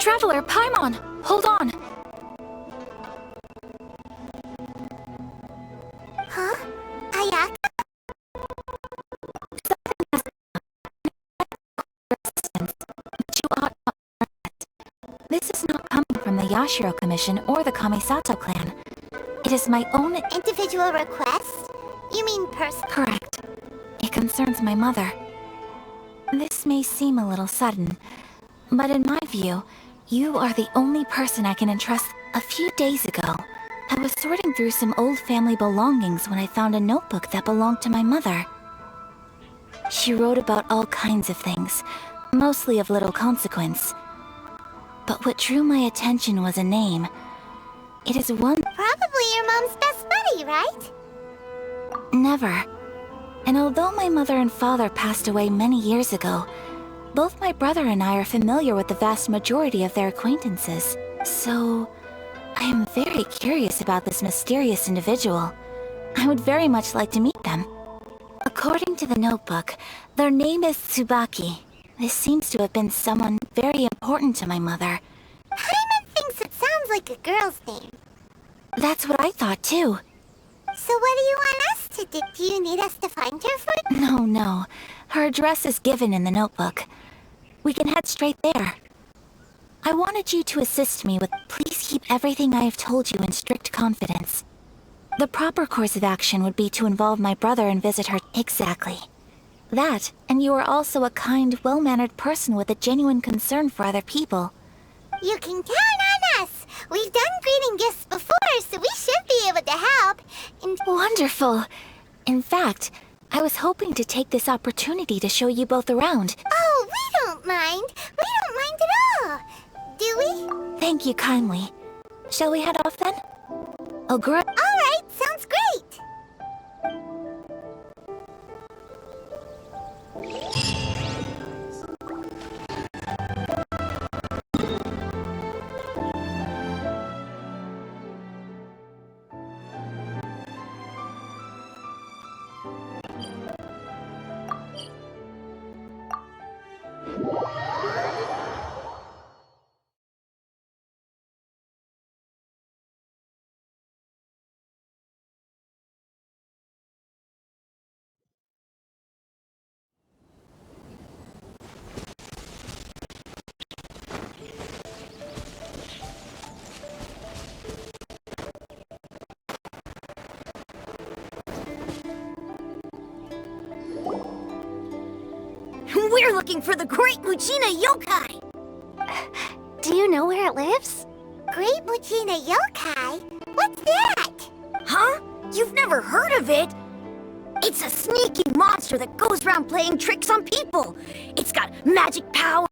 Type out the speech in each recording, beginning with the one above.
Traveler, Paimon! Hold on! Huh? Ayaka? This is not coming from the Yashiro Commission or the Kamisato clan. It is my own Individual request? You mean personal? Correct. It concerns my mother. This may seem a little sudden, but in my view, you are the only person I can entrust. A few days ago, I was sorting through some old family belongings when I found a notebook that belonged to my mother. She wrote about all kinds of things, mostly of little consequence. But what drew my attention was a name. It is one... Probably your mom's best buddy, right? Never. And although my mother and father passed away many years ago, both my brother and I are familiar with the vast majority of their acquaintances. So, I am very curious about this mysterious individual. I would very much like to meet them. According to the notebook, their name is Tsubaki. This seems to have been someone very important to my mother. Paimon thinks it sounds like a girl's name. That's what I thought too. So what do you want us to do? Do you need us to find her for... No. Her address is given in the notebook. We can head straight there. I wanted you to assist me with... Please keep everything I have told you in strict confidence. The proper course of action would be to involve my brother and visit her... Exactly. That, and you are also a kind, well-mannered person with a genuine concern for other people. You can count on us! We've done greeting gifts before, so we should be able to help. And... Wonderful! In fact, I was hoping to take this opportunity to show you both around. Oh, we don't mind. We don't mind at all. Do we? Thank you kindly. Shall we head off then? Oh, great. All right, sounds great. We're looking for the Great Mujina Yokai! Do you know where it lives? Great Mujina Yokai? What's that? Huh? You've never heard of it? It's a sneaky monster that goes around playing tricks on people. It's got magic power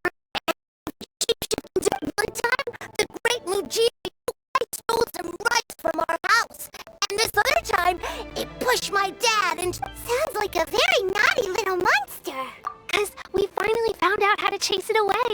and shapeshiftings. One time, the Great Mujina Yokai stole some rice from our house. And this other time, it pushed my dad and... Sounds like a very naughty little monster. 'Cause we finally found out how to chase it away.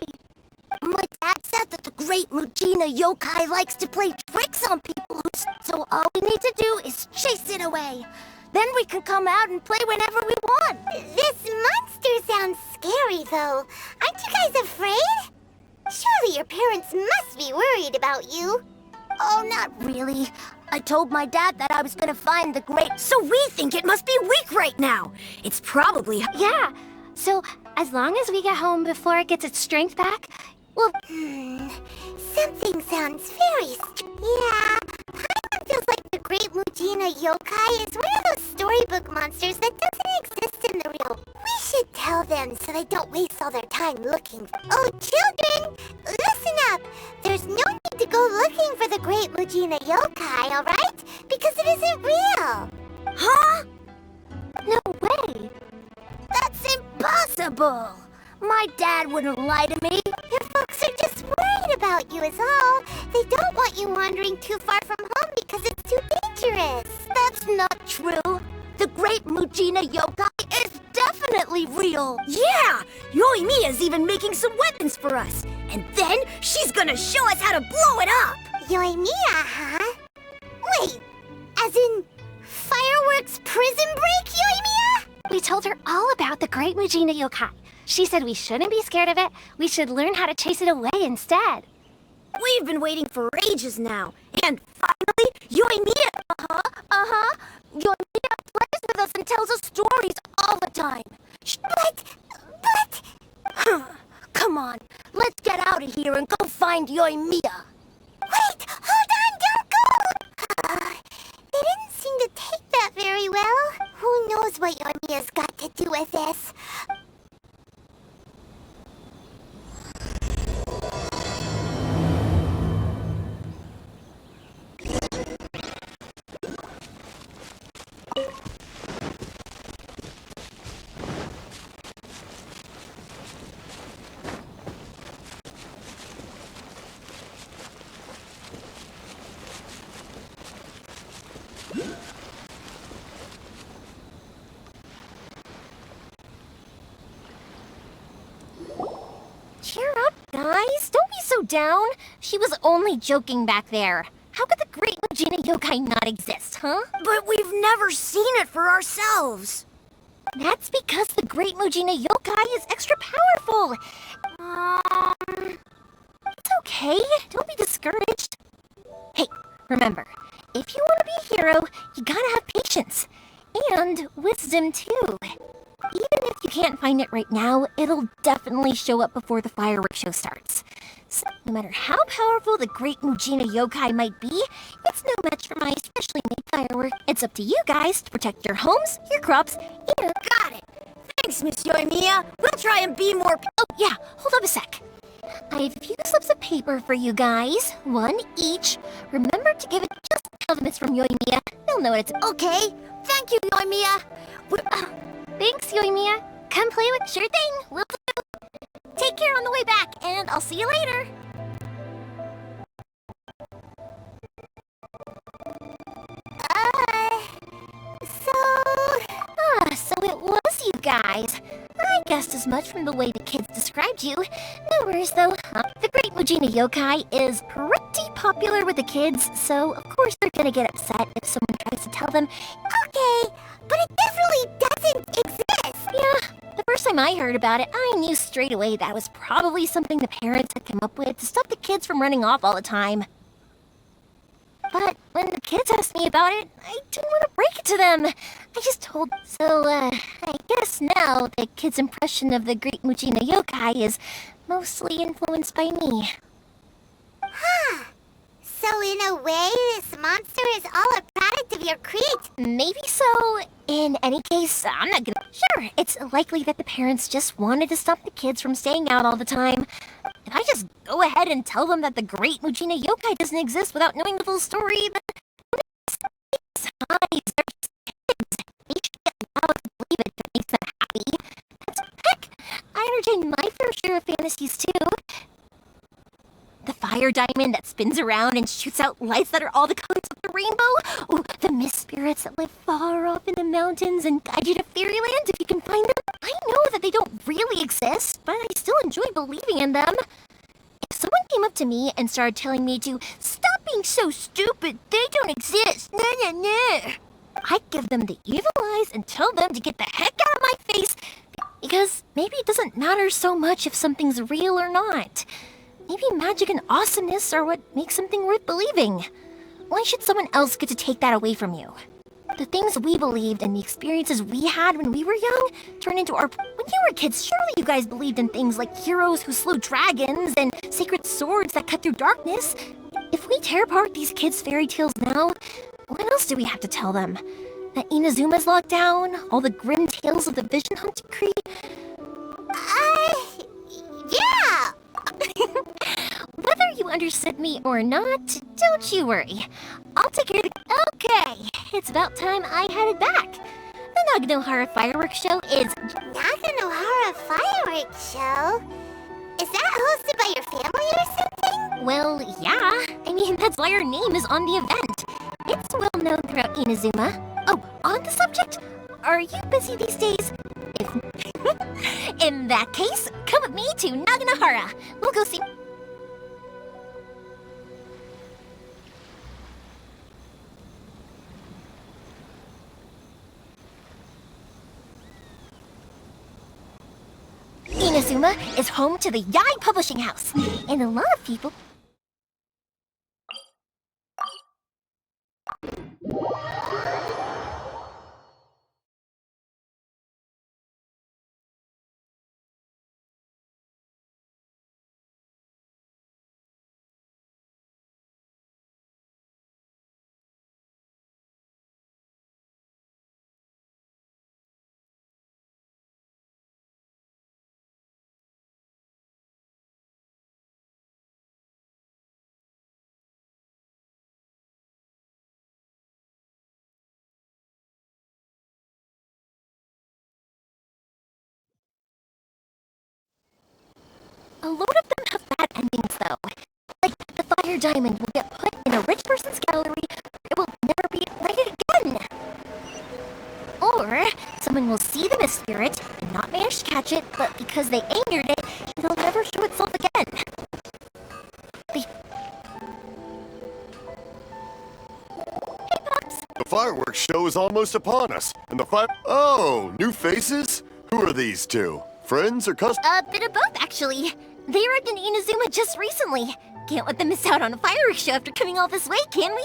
My dad said that the Great Mujina Yokai likes to play tricks on people, so all we need to do is chase it away. Then we can come out and play whenever we want. This monster sounds scary, though. Aren't you guys afraid? Surely your parents must be worried about you. Oh, not really. I told my dad that I was gonna find the Great... So we think it must be weak right now. It's probably... Yeah, so as long as we get home before it gets its strength back, well... Something sounds very... Yeah, Paimon feels like the Great Mujina Yokai is one of those storybook monsters that doesn't exist in the real... We should tell them so they don't waste all their time looking. Oh, children, listen up. There's no need to go looking for the Great Mujina Yokai, alright? Because it isn't real. Huh? No way! That's impossible! My dad wouldn't lie to me. Your folks are just worried about you is all. They don't want you wandering too far from home because it's too dangerous. That's not true. The Great Mujina Yokai is definitely real. Yeah! Yoimiya's even making some weapons for us. And then she's gonna show us how to blow it up! Yoimiya, huh? Wait, as in fireworks prison break, Yoimiya? We told her all about the Great Mujina Yokai. She said we shouldn't be scared of it. We should learn how to chase it away instead. We've been waiting for ages now. And finally, Yoimiya! Yoimiya plays with us and tells us stories all the time. But... Come on, let's get out of here and go find Yoimiya. Wait! Hold on! Don't go! They didn't seem to take that very well. Who knows what Yoimiya's got to do with this? Cheer up, guys. Don't be so down. She was only joking back there. How could the Great Mujina Yokai not exist, huh? But we've never seen it for ourselves. That's because the Great Mujina Yokai is extra powerful. It's okay. Don't be discouraged. Hey, remember, if you want to be a hero, you gotta have patience. And wisdom, too. Even if you can't find it right now, it'll definitely show up before the fireworks show starts. So, no matter how powerful the Great Mujina Yokai might be, it's no match for my specially made firework. It's up to you guys to protect your homes, your crops, and... Got it. Thanks, Miss Yoimiya. We'll try and be more... Oh, yeah, hold up a sec. I have a few slips of paper for you guys, one each. Remember to give it just a tell them it's from Yoimiya. They'll know what it's... Okay. Thank you, Yoimiya. Thanks, Yoimiya. Come play with... Sure thing, we'll do. Take care on the way back, and I'll see you later. So it was you guys. I guessed as much from the way the kids described you. No worries, though. The Great Mujina Yokai is pretty popular with the kids, so of course they're gonna get upset if someone tries to tell them, Okay, but it definitely doesn't exist! yeah, the first time I heard about it, I knew straight away that was probably something the parents had come up with to stop the kids from running off all the time. But when the kids asked me about it, I didn't want to break it to them. I just told... So, I guess now the kids' impression of the Great Mujina Yokai is mostly influenced by me. Huh. So in a way, this monster is all a product of your create. Maybe so. In any case, I'm not gonna... Sure, it's likely that the parents just wanted to stop the kids from staying out all the time. If I just go ahead and tell them that the Great Mujina Yokai doesn't exist without knowing the full story, then... Besides, they're just kids. They should get allowed to believe it if it makes them happy. Heck, I entertain my fair share of fantasies, too. The fire diamond that spins around and shoots out lights that are all the colors of the rainbow. Oh, the mist spirits that live far off in the mountains and guide you to fairyland if you can find them. I know that they don't really exist, but I still enjoy believing in them. If someone came up to me and started telling me to stop being so stupid, they don't exist, I'd give them the evil eyes and tell them to get the heck out of my face, because maybe it doesn't matter so much if something's real or not. Maybe magic and awesomeness are what makes something worth believing. Why should someone else get to take that away from you? The things we believed and the experiences we had when we were young turned into our... When you were kids, surely you guys believed in things like heroes who slew dragons and sacred swords that cut through darkness. If we tear apart these kids' fairy tales now, what else do we have to tell them? That Inazuma's locked down? All the grim tales of the Vision Hunt decree? Yeah! Whether you understood me or not, don't you worry. I'll take care of the... Okay, it's about time I headed back. The Naganohara fireworks show is... Naganohara fireworks show? Is that hosted by your family or something? Well, yeah. I mean, that's why your name is on the event. It's well known throughout Inazuma. Oh, on the subject, are you busy these days? In that case, come with me to Naganohara. We'll go see... Inazuma is home to the Yai Publishing House, and a lot of people A load of them have bad endings, though. Like, the fire diamond will get put in a rich person's gallery, it will never be lighted again. Or, someone will see the mist spirit and not manage to catch it, but because they angered it, it'll never show itself again. Hey, Pops! The fireworks show is almost upon us, and Oh, new faces? Who are these two? Friends or customers? A bit of both, actually. They arrived in Inazuma just recently. Can't let them miss out on a fireworks show after coming all this way, can we?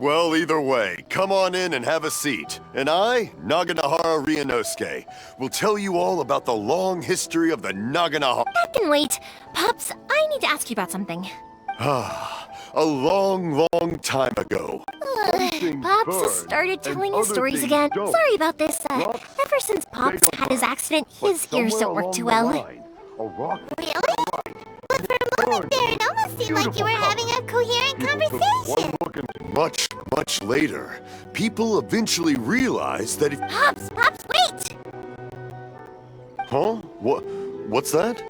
Well, either way, come on in and have a seat. And I, Naganahara Ryunosuke, will tell you all about the long history of the Naganahara. That can wait. Pops, I need to ask you about something. A long time ago. Pops has started telling his stories again. Sorry about this. Ever since Pops had his accident, his ears don't work too well. Really? But for a moment there, it almost seemed like you were having a coherent conversation. Much later, people eventually realized that if... Pops, wait! Huh? What's that?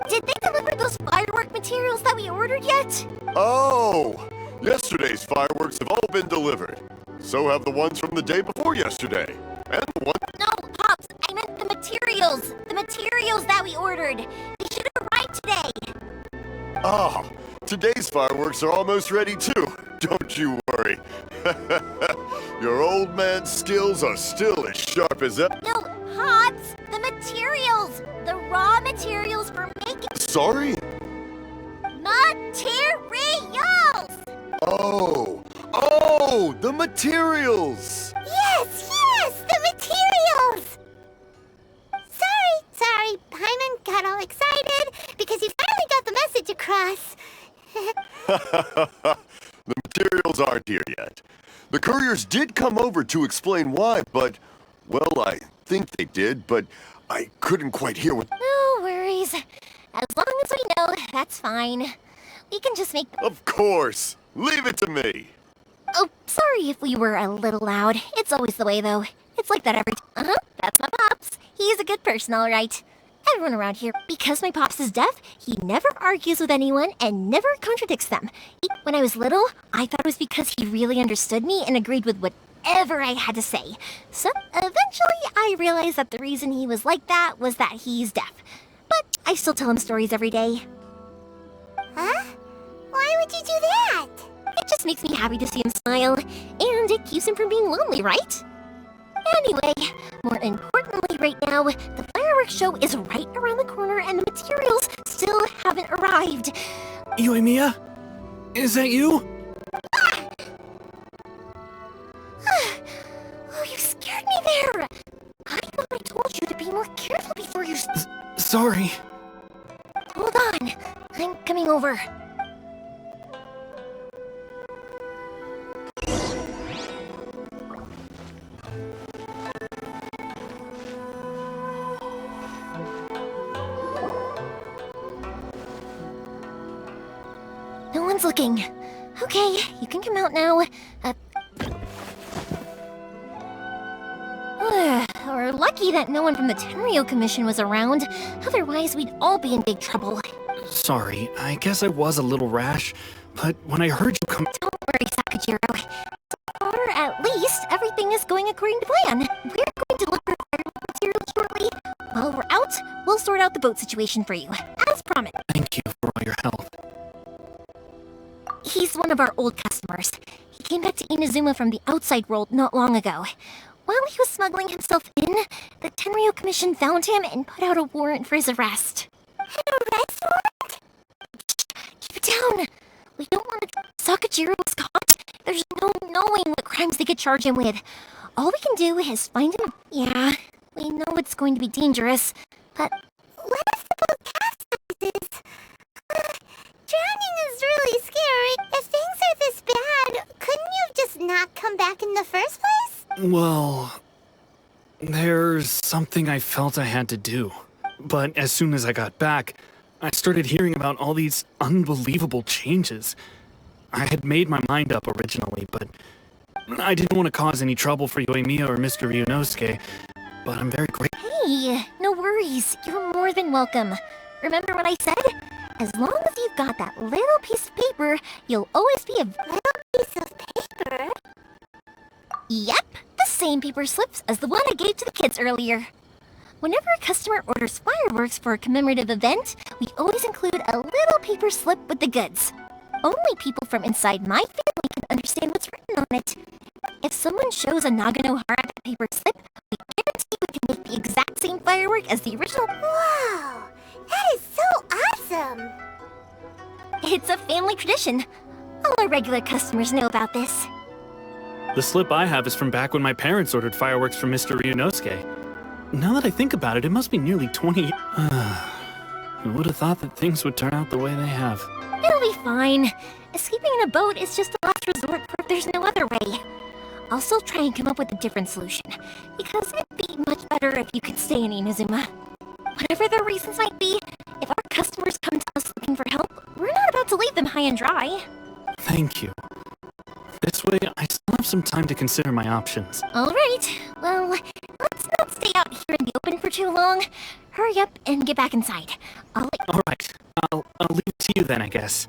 Did they deliver those firework materials that we ordered yet? Oh! Yesterday's fireworks have all been delivered. So have the ones from the day before yesterday. And the one... No, Pops, I meant the materials. The materials that we ordered. They should have arrived today. Ah, today's fireworks are almost ready too. Don't you worry. Your old man's skills are still as sharp as ever. No, Pops, the materials. The raw materials for making... Sorry? Materials! Oh, the materials! Yes, the materials! Sorry, Paimon got all excited because he finally got the message across. The materials aren't here yet. The couriers did come over to explain why, but, well, I think they did, but I couldn't quite hear what... No worries. As long as we know, that's fine. We can just make... Of course! Leave it to me! Oh, sorry if we were a little loud. It's always the way, though. It's like that every time. That's my Pops. He's a good person, all right. Everyone around here, because my Pops is deaf, he never argues with anyone and never contradicts them. When I was little, I thought it was because he really understood me and agreed with whatever I had to say. So, eventually, I realized that the reason he was like that was that he's deaf. But I still tell him stories every day. Huh? Why would you do that? It just makes me happy to see him smile, and it keeps him from being lonely, right? Anyway, more importantly right now, the fireworks show is right around the corner and the materials still haven't arrived. Yoimiya? Is that you? Oh, you scared me there! I thought I told you to be more careful before you... Sorry. Hold on, I'm coming over. No one's looking. Okay, you can come out now. We're lucky that no one from the Tenryou Commission was around. Otherwise, we'd all be in big trouble. Sorry, I guess I was a little rash, but when I heard you come... Don't worry, Sakujiro. So far, at least, everything is going according to plan. We're going to deliver firework materials shortly. While we're out, we'll sort out the boat situation for you, as promised. Thank you for all your help. He's one of our old customers. He came back to Inazuma from the outside world not long ago. While he was smuggling himself in, the Tenryou Commission found him and put out a warrant for his arrest. An arrest warrant? Shh, keep it down. We don't want to... Sakujiro was caught. There's no knowing what crimes they could charge him with. All we can do is find him. Yeah, we know it's going to be dangerous, but... What if the boat capsizes? Drowning is really scary. If things are this bad, couldn't you have just not come back in the first place? Well, there's something I felt I had to do. But as soon as I got back, I started hearing about all these unbelievable changes. I had made my mind up originally, but I didn't want to cause any trouble for Yoimiya or Mr. Ryunosuke, but I'm very grateful. Hey, no worries. You're more than welcome. Remember what I said? As long as you've got that little piece of paper, you'll always be a Little piece of paper? Yep, the same paper slips as the one I gave to the kids earlier. Whenever a customer orders fireworks for a commemorative event, we always include a little paper slip with the goods. Only people from inside my family can understand what's written on it. If someone shows a Naganohara that paper slip, we guarantee we can make the exact same firework as the original. Wow, that is so awesome! It's a family tradition. All our regular customers know about this. The slip I have is from back when my parents ordered fireworks from Mr. Ryunosuke. Now that I think about it, it must be nearly 20... Who would have thought that things would turn out the way they have? It'll be fine. Escaping in a boat is just a last resort for if there's no other way. I'll still try and come up with a different solution, because it'd be much better if you could stay in Inazuma. Whatever their reasons might be, if our customers come to us looking for help, we're not about to leave them high and dry. Thank you. This way, I still have some time to consider my options. Alright, well, let's not stay out here in the open for too long. Hurry up and get back inside. Alright, I'll leave it to you then, I guess.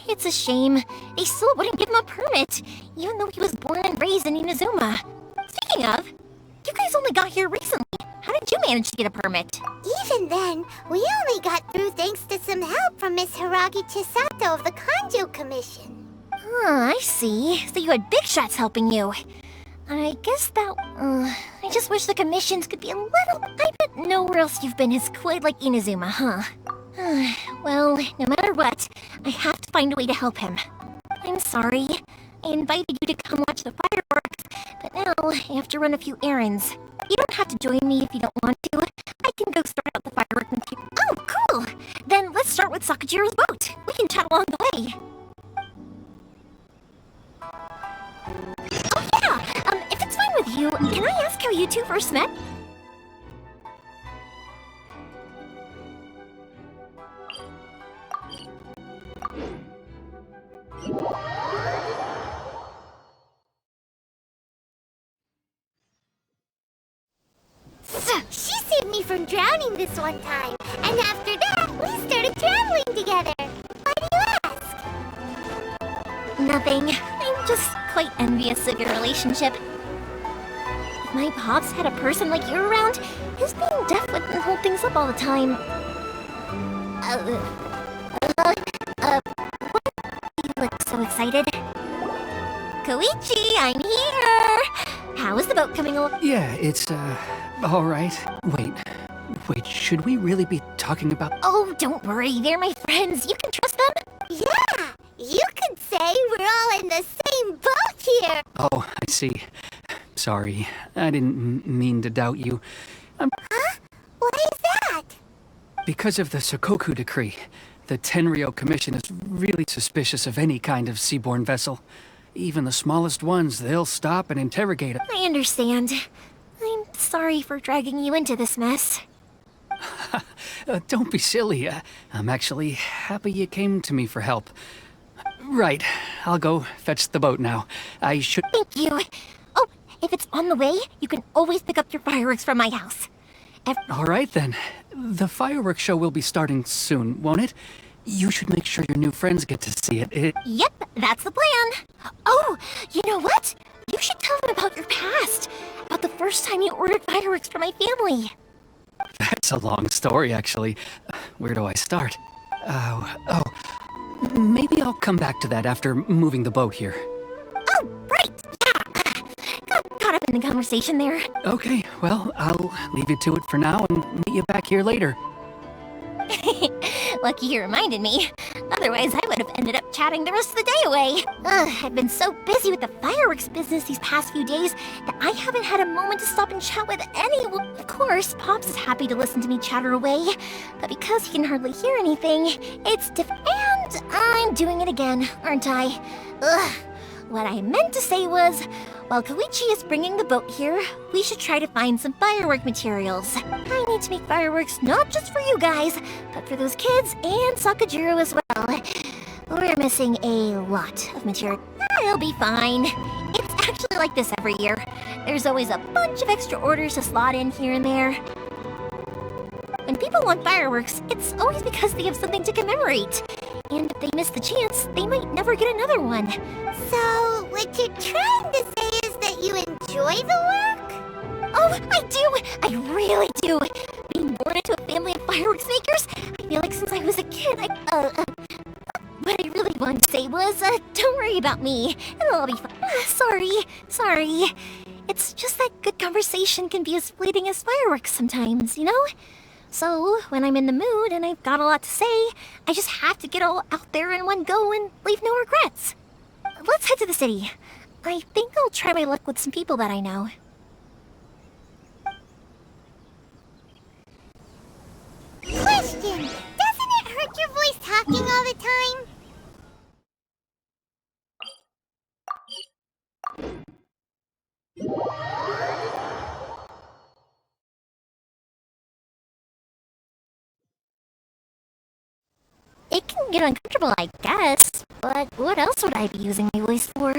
It's a shame. They still wouldn't give him a permit, even though he was born and raised in Inazuma. Speaking of, you guys only got here recently. How did you manage to get a permit? Even then, we only got through thanks to some help from Miss Hiragi Chisato of the Kanjo Commission. I see. So you had big shots helping you. I guess that... I just wish the commissions could be a little... I bet nowhere else you've been is quite like Inazuma, huh? Well, no matter what, I have to find a way to help him. I'm sorry. I invited you to come watch the fireworks, but now I have to run a few errands. You don't have to join me if you don't want to. I can go start out the fireworks material. Oh, cool! Then let's start with Sakajiro's boat. We can chat along the way. Oh yeah! If it's fine with you, can I ask how you two first met? She saved me from drowning this one time, and after that, we started traveling together. Why do you ask? Nothing. I'm just quite envious of your relationship. If my pops had a person like you around, his being deaf wouldn't hold things up all the time. What? You look so excited. Koichi, I'm here! How is the boat coming along? Yeah, it's, all right. Wait, should we really be talking about... Oh, don't worry, they're my friends. You can trust them. Yeah, you could say we're all in the same boat here. Oh, I see. Sorry, I didn't mean to doubt you. Huh? Why is that? Because of the Sokoku decree, the Tenryou Commission is really suspicious of any kind of seaborne vessel. Even the smallest ones, they'll stop and interrogate them. I understand. I'm sorry for dragging you into this mess. Don't be silly. I'm actually happy you came to me for help. Right, I'll go fetch the boat now. I should... Thank you. Oh, if it's on the way, you can always pick up your fireworks from my house. All right, then. The fireworks show will be starting soon, won't it? You should make sure your new friends get to see it. Yep, that's the plan. Oh, you know what? You should tell them about your past. About the first time you ordered fireworks for my family. That's a long story, actually. Where do I start? Maybe I'll come back to that after moving the boat here. Oh, right, yeah. Got caught up in the conversation there. Okay, well, I'll leave you to it for now and meet you back here later. Lucky you reminded me. Otherwise, I would have ended up chatting the rest of the day away. I've been so busy with the fireworks business these past few days that I haven't had a moment to stop and chat with anyone. Of course, Pops is happy to listen to me chatter away, but because he can hardly hear anything, it's different. And I'm doing it again, aren't I? What I meant to say was, while Koichi is bringing the boat here, we should try to find some firework materials. I need to make fireworks not just for you guys, but for those kids and Sakajiro as well. We're missing a lot of material. It'll be fine. It's actually like this every year. There's always a bunch of extra orders to slot in here and there. When people want fireworks, it's always because they have something to commemorate. And if they miss the chance, they might never get another one. So, what you're trying to say is that you enjoy the work? Oh, I do! I really do! Being born into a family of fireworks makers, I feel like since I was a kid, what I really wanted to say was, don't worry about me. It'll all be fine. Sorry. It's just that good conversation can be as fleeting as fireworks sometimes, you know? So, when I'm in the mood and I've got a lot to say, I just have to get all out there in one go and leave no regrets. Let's head to the city. I think I'll try my luck with some people that I know. Question! Doesn't it hurt your voice talking all the time? It can get uncomfortable, I guess, but what else would I be using my voice for?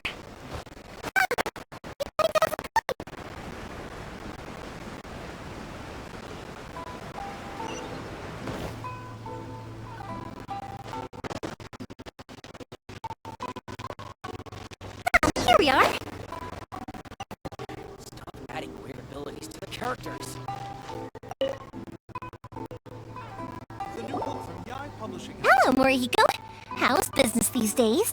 Here we are! Stop adding weird abilities to the characters. Hello, Morihiko. How's business these days?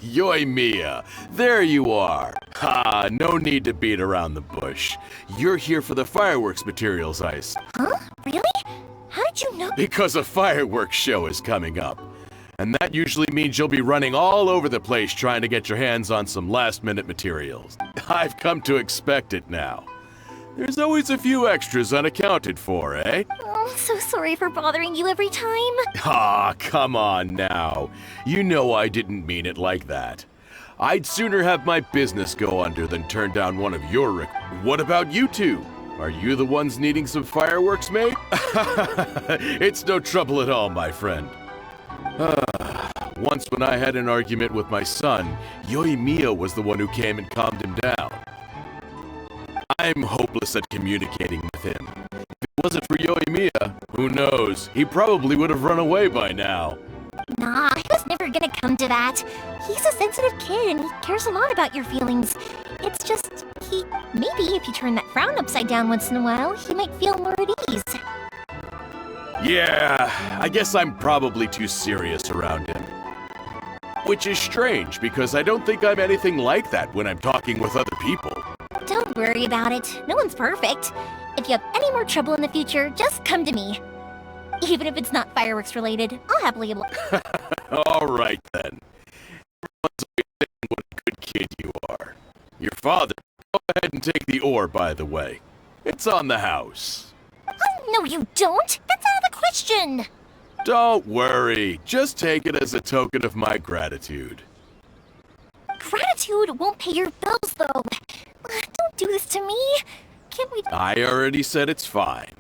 Yoimiya, there you are. Ha, no need to beat around the bush. You're here for the fireworks materials, Huh? Really? How did you know? Because a fireworks show is coming up. And that usually means you'll be running all over the place trying to get your hands on some last-minute materials. I've come to expect it now. There's always a few extras unaccounted for, eh? Oh, so sorry for bothering you every time. Ah, come on now. You know I didn't mean it like that. I'd sooner have my business go under than turn down one of your What about you two? Are you the ones needing some fireworks made? It's no trouble at all, my friend. Once when I had an argument with my son, Yoimiya was the one who came and calmed him down. I'm hopeless at communicating with him. If it wasn't for Yoimiya, who knows? He probably would have run away by now. Nah, it was never gonna come to that. He's a sensitive kid and he cares a lot about your feelings. It's just, maybe if you turn that frown upside down once in a while, he might feel more at ease. Yeah, I guess I'm probably too serious around him. Which is strange, because I don't think I'm anything like that when I'm talking with other people. Don't worry about it. No one's perfect. If you have any more trouble in the future, just come to me. Even if it's not fireworks related, I'll happily All right, then. Everyone's always saying what a good kid you are. Your father, go ahead and take the ore, by the way. It's on the house. Oh, no you don't! That's out of the question! Don't worry. Just take it as a token of my gratitude. Gratitude won't pay your bills, though. Don't do this to me. Can't we... I already said it's fine.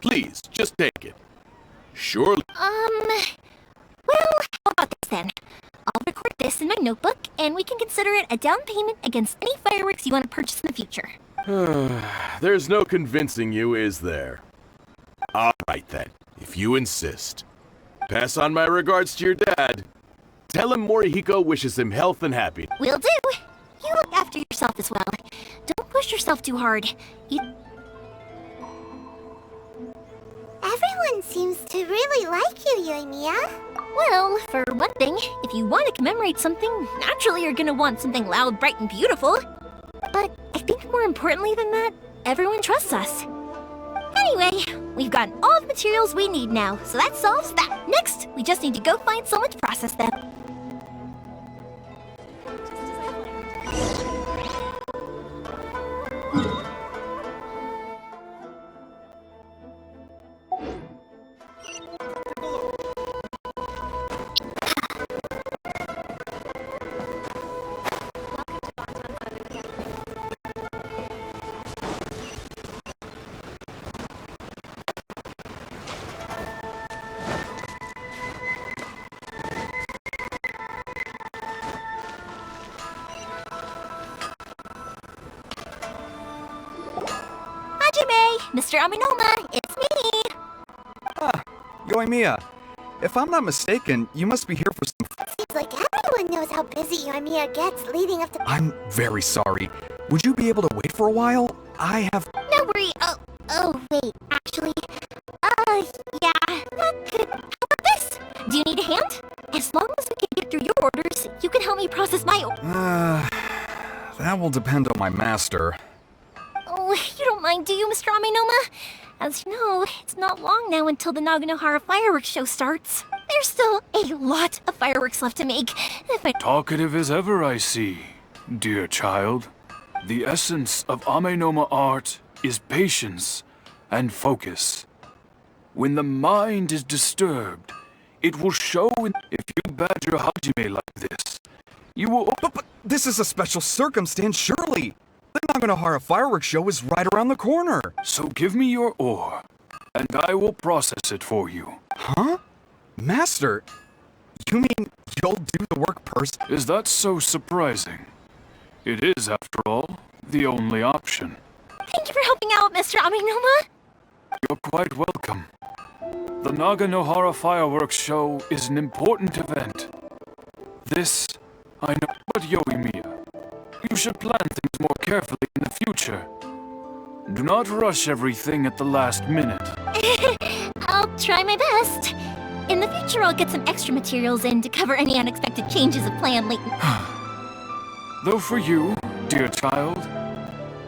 Please, just take it. Surely... Well, how about this then? I'll record this in my notebook, and we can consider it a down payment against any fireworks you want to purchase in the future. There's no convincing you, is there? All right, then, if you insist. Pass on my regards to your dad. Tell him Morihiko wishes him health and happiness. Will do. You look after yourself as well. Don't push yourself too hard. Everyone seems to really like you, Yoimiya. Well, for one thing, if you want to commemorate something, naturally you're gonna want something loud, bright, and beautiful. But I think more importantly than that, everyone trusts us. Anyway, we've gotten all the materials we need now, so that solves that. Next, we just need to go find someone to process them. Mr. Aminoma, it's me! Ah, Yoimiya. If I'm not mistaken, you must be here for some... Seems like everyone knows how busy Yoimiya gets leading up to... I'm very sorry. Would you be able to wait for a while? I have... No worry. Oh, wait, actually... yeah, that could... How about this? Do you need a hand? As long as we can get through your orders, you can help me process my... That will depend on my master. Oh, you don't mind, do you, Mr. Aminoma? As you know, it's not long now until the Naganohara fireworks show starts. There's still a lot of fireworks left to make. If I... Talkative as ever, I see, dear child. The essence of Amenoma art is patience and focus. When the mind is disturbed, it will show if you badger Hajime like this. You will... But this is a special circumstance, surely! The Naganohara fireworks show is right around the corner! So give me your ore, and I will process it for you. Huh? Master, you mean you'll do the work personally? Is that so surprising? It is, after all, the only option. Thank you for helping out, Mr. Aminoma! You're quite welcome. The Naganohara fireworks show is an important event. This, I know, but Yoimiya, you should plan things more carefully in the future. Do not rush everything at the last minute. I'll try my best. In the future, I'll get some extra materials in to cover any unexpected changes of plan later. Though for you, dear child,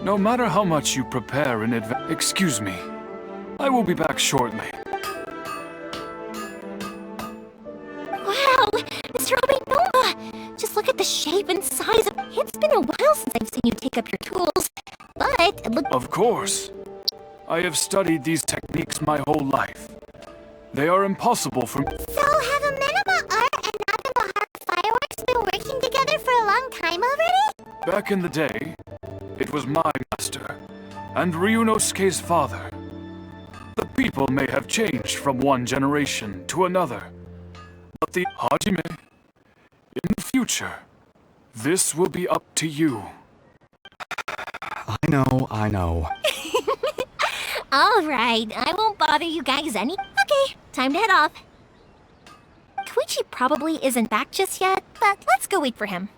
no matter how much you prepare in advance... Excuse me. I will be back shortly. Wow! Mr. Aminoma! Just look at the shape and size of... It's been a while since I've seen you take up your tools, but it looks... Of course. I have studied these techniques my whole life. They are impossible for... So have Amenoma Art and Naganohara Fireworks been working together for a long time already? Back in the day, it was my master, and Ryunosuke's father. The people may have changed from one generation to another, but the Hajime, in the future, this will be up to you. I know. Alright, I won't bother you guys any... Okay, time to head off. Koichi probably isn't back just yet, but let's go wait for him.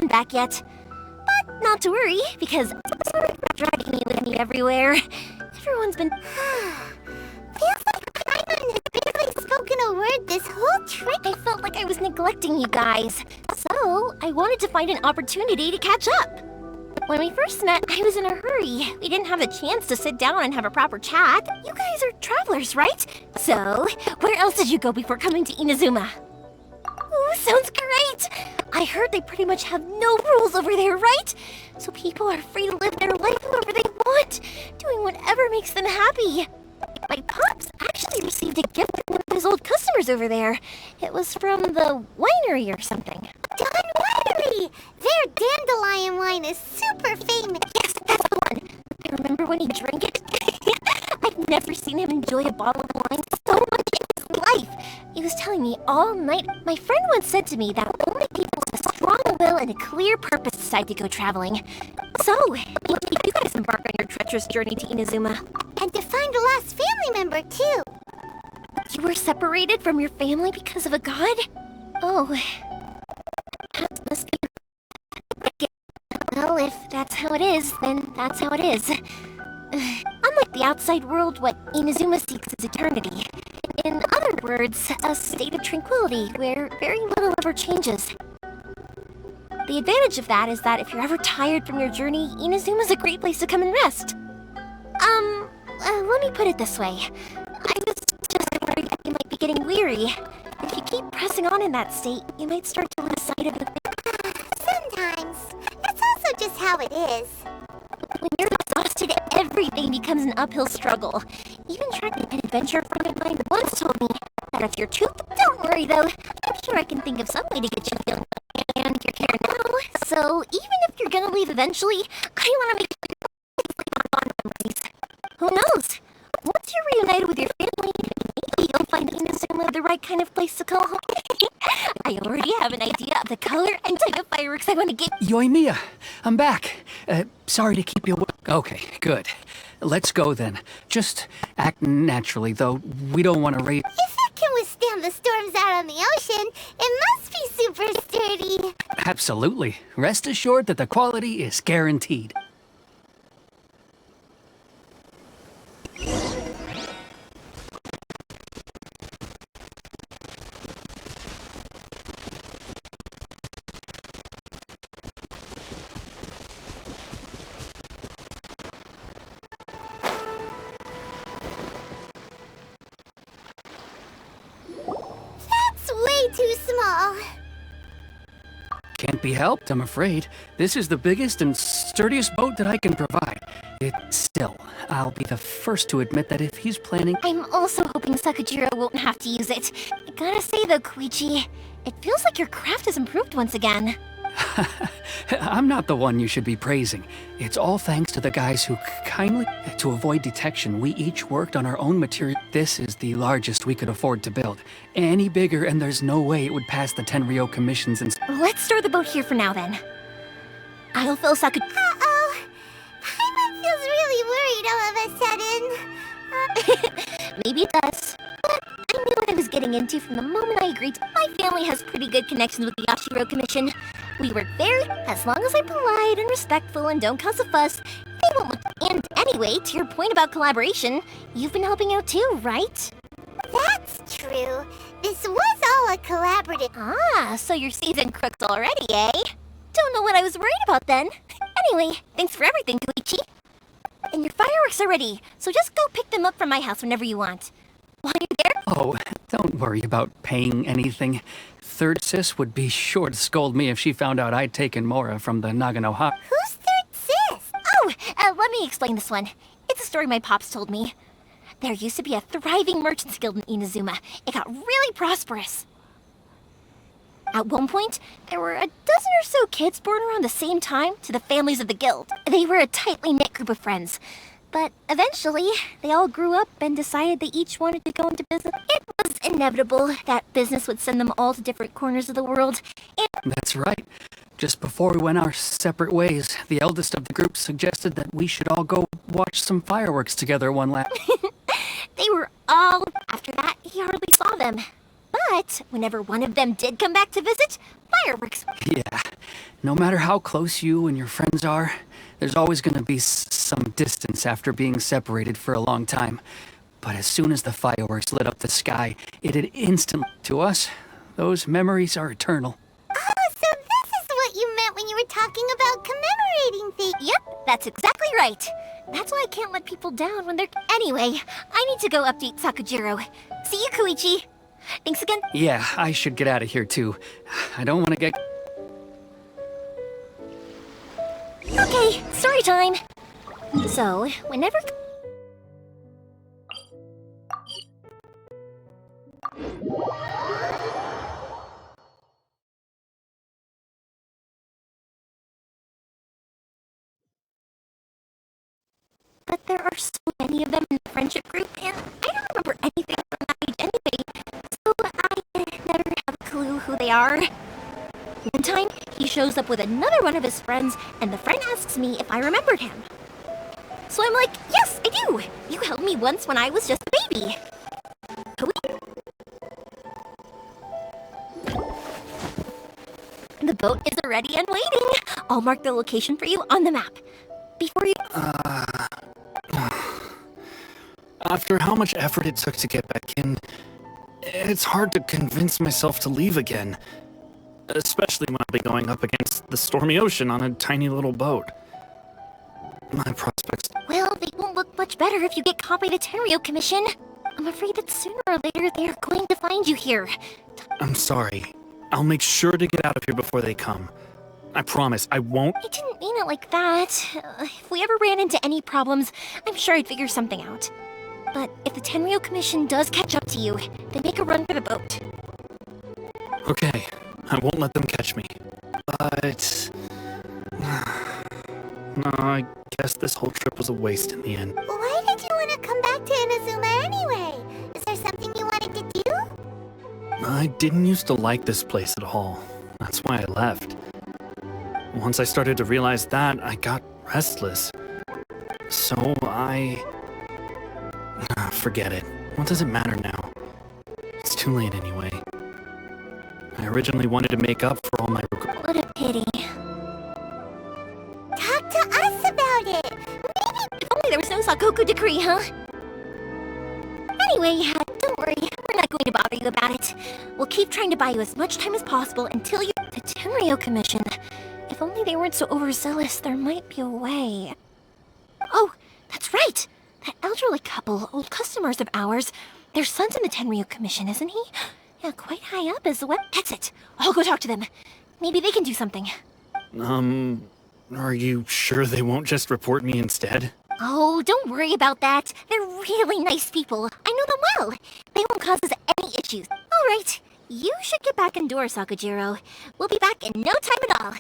Back yet. But not to worry, because I'm sorry for dragging you with me everywhere. Everyone's been... Feels like Paimon has barely spoken a word this whole trip. I felt like I was neglecting you guys. So, I wanted to find an opportunity to catch up. When we first met, I was in a hurry. We didn't have a chance to sit down and have a proper chat. You guys are travelers, right? So, where else did you go before coming to Inazuma? Ooh, sounds great! I heard they pretty much have no rules over there, right? So people are free to live their life however they want, doing whatever makes them happy. My pops actually received a gift from one of his old customers over there. It was from the winery or something. Don Winery! Their dandelion wine is super famous. Yes, that's the one. I remember when he drank it. I've never seen him enjoy a bottle of wine so much in his life. He was telling me all night. My friend once said to me that only people with a strong will and a clear purpose decide to go traveling. So, you guys embark on your treacherous journey to Inazuma. And to find a lost family member, too. You were separated from your family because of a god? Oh. That must be... Well, if that's how it is, then that's how it is. Unlike the outside world, what Inazuma seeks is eternity. In other words, a state of tranquility where very little ever changes. The advantage of that is that if you're ever tired from your journey, Inazuma's a great place to come and rest. Let me put it this way. I was just worried that you might be getting weary. If you keep pressing on in that state, you might start to lose sight of it. Sometimes. That's also just how it is. When you're exhausted, everything becomes an uphill struggle. Even trying an adventure friend of mine once told me that if you're too... Don't worry, though. I'm sure I can think of some way to get you feeling better. And you're here now, so even if you're gonna leave eventually, I want to make sure you're fond memories. Who knows? Once you're reunited with your family, maybe you'll find Inazuma the right kind of place to call home. I already have an idea of the color and type of fireworks I want to get. Yoimiya, I'm back. Sorry to keep you Okay, good. Let's go then. Just act naturally, though. We don't want to raise... If it can withstand the storms out on the ocean, it must be super sturdy. Absolutely. Rest assured that the quality is guaranteed. Too small. Can't be helped, I'm afraid. This is the biggest and sturdiest boat that I can provide. Still, I'll be the first to admit that if he's planning... I'm also hoping Sakujiro won't have to use it. I gotta say though, Koichi, it feels like your craft has improved once again. I'm not the one you should be praising. It's all thanks to the guys who kindly... To avoid detection, we each worked on our own material. This is the largest we could afford to build. Any bigger and there's no way it would pass the Tenryou commissions and... Let's store the boat here for now then. I'll fill Uh-oh. Paimon feels really worried all of a sudden. Maybe it does. But I knew what I was getting into from the moment I agreed. My family has pretty good connections with the Yashiro Commission. We work very... As long as I'm polite and respectful and don't cause a fuss, they won't look... And anyway, to your point about collaboration, you've been helping out too, right? That's true. This was all a collaborative... Ah, so you're seasoned crooks already, eh? Don't know what I was worried about then. Anyway, thanks for everything, Koichi. And your fireworks are ready, so just go pick them up from my house whenever you want. While you're there... Oh, don't worry about paying anything. Third Sis would be sure to scold me if she found out I'd taken Mora from the Nagano Hop. Who's Third Sis? Oh, let me explain this one. It's a story my pops told me. There used to be a thriving merchants guild in Inazuma. It got really prosperous. At one point, there were a dozen or so kids born around the same time to the families of the guild. They were a tightly knit group of friends. But eventually, they all grew up and decided they each wanted to go into business. It was inevitable that business would send them all to different corners of the world. And That's right. Just before we went our separate ways, the eldest of the group suggested that we should all go watch some fireworks together one last... they were all... After that, he hardly saw them. But whenever one of them did come back to visit, fireworks... Yeah. No matter how close you and your friends are, there's always going to be some distance after being separated for a long time. But as soon as the fireworks lit up the sky, it had instantly... To us, those memories are eternal. Oh, so this is what you meant when you were talking about commemorating things. Yep, that's exactly right. That's why I can't let people down when they're... Anyway, I need to go update Sakujiro. See you, Koichi. Thanks again. Yeah, I should get out of here too. I don't want to get... Okay, story time. So, whenever... But there are so many of them in the friendship group, and I don't remember anything from that age anyway, so I never have a clue who they are. One time, He shows up with another one of his friends, and the friend asks me if I remembered him. So I'm like, yes, I do! You held me once when I was just a baby. The boat is ready and waiting. I'll mark the location for you on the map. Before you... After how much effort it took to get back in, it's hard to convince myself to leave again. Especially when I'll be going up against the stormy ocean on a tiny little boat. My prospects... Well, they won't look much better if you get caught by the Tenryo Commission. I'm afraid that sooner or later they're going to find you here. I'm sorry. I'll make sure to get out of here before they come. I promise, I won't... I didn't mean it like that. If we ever ran into any problems, I'm sure I'd figure something out. But if the Tenryo Commission does catch up to you, then make a run for the boat. Okay, I won't let them catch me. But... no, I guess this whole trip was a waste in the end. Why did you want to come back to Inazuma anyway? Is there something you wanted to do? I didn't used to like this place at all. That's why I left. Once I started to realize that, I got restless. So forget it. What does it matter now? It's too late anyway. I originally wanted to make up for all my regrets. What a pity. Talk to us about it! Maybe... If only there was no Sakoku decree, huh? Anyway, don't worry. We're not going to bother you about it. We'll keep trying to buy you as much time as possible until you... The Tenryo Commission. If only they weren't so overzealous, there might be a way. Oh, that's right! That elderly couple, old customers of ours, their son's in the Tenryo Commission, isn't he? Yeah, quite high up as well. That's it. I'll go talk to them. Maybe they can do something. Are you sure they won't just report me instead? Oh, don't worry about that. They're really nice people. I know them well. They won't cause us any issues. All right, you should get back indoors, Sakujiro. We'll be back in no time at all.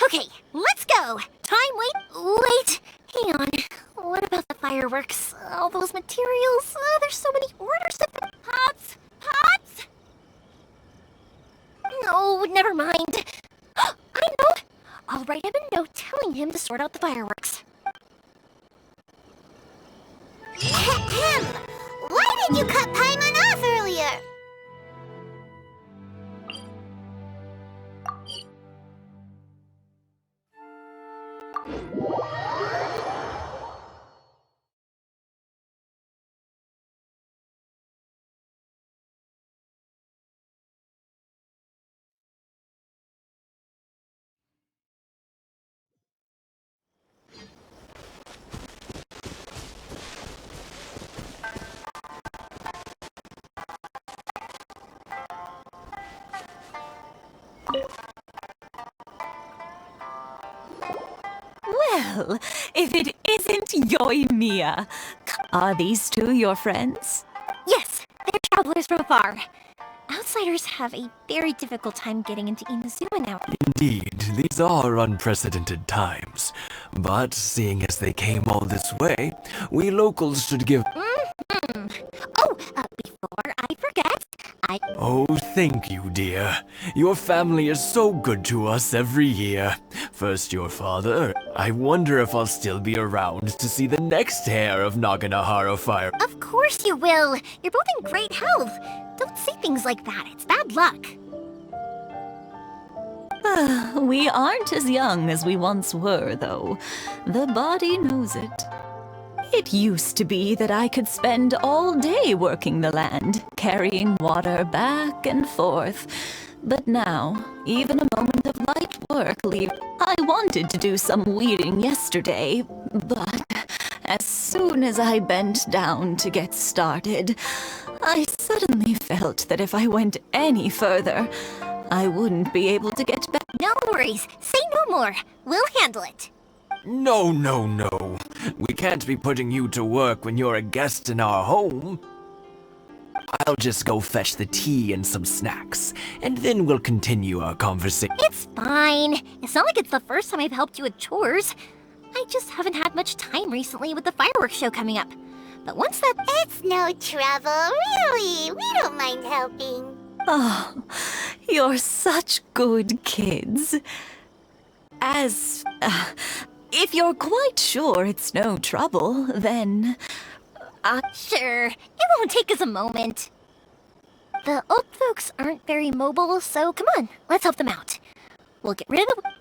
Okay, let's go. Wait, hang on. What about the fireworks? All those materials? There's so many orders of them. Pots? No, never mind. I know. I'll write him a note telling him to sort out the fireworks. Why did you cut Paimon off earlier? Well, if it isn't Yoimiya. Are these two your friends? Yes, they're travelers from afar. Outsiders have a very difficult time getting into Inazuma now. Indeed, these are unprecedented times. But seeing as they came all this way, we locals should give... Oh, before I forget, Oh, thank you, dear. Your family is so good to us every year. First your father. I wonder if I'll still be around to see the next heir of Naganahara Fire. Of course you will. You're both in great health. Don't say things like that. It's bad luck. We aren't as young as we once were, though. The body knows it. It used to be that I could spend all day working the land, carrying water back and forth. But now, even a moment of light work leaves. I wanted to do some weeding yesterday, but as soon as I bent down to get started, I suddenly felt that if I went any further, I wouldn't be able to get back. No worries. Say no more. We'll handle it. No. We can't be putting you to work when you're a guest in our home. I'll just go fetch the tea and some snacks, and then we'll continue our conversation. It's fine. It's not like it's the first time I've helped you with chores. I just haven't had much time recently with the fireworks show coming up. But once that... It's no trouble, really. We don't mind helping. Oh, you're such good kids. If you're quite sure it's no trouble, then... Sure. It won't take us a moment. The old folks aren't very mobile, so come on, let's help them out. We'll get rid of the...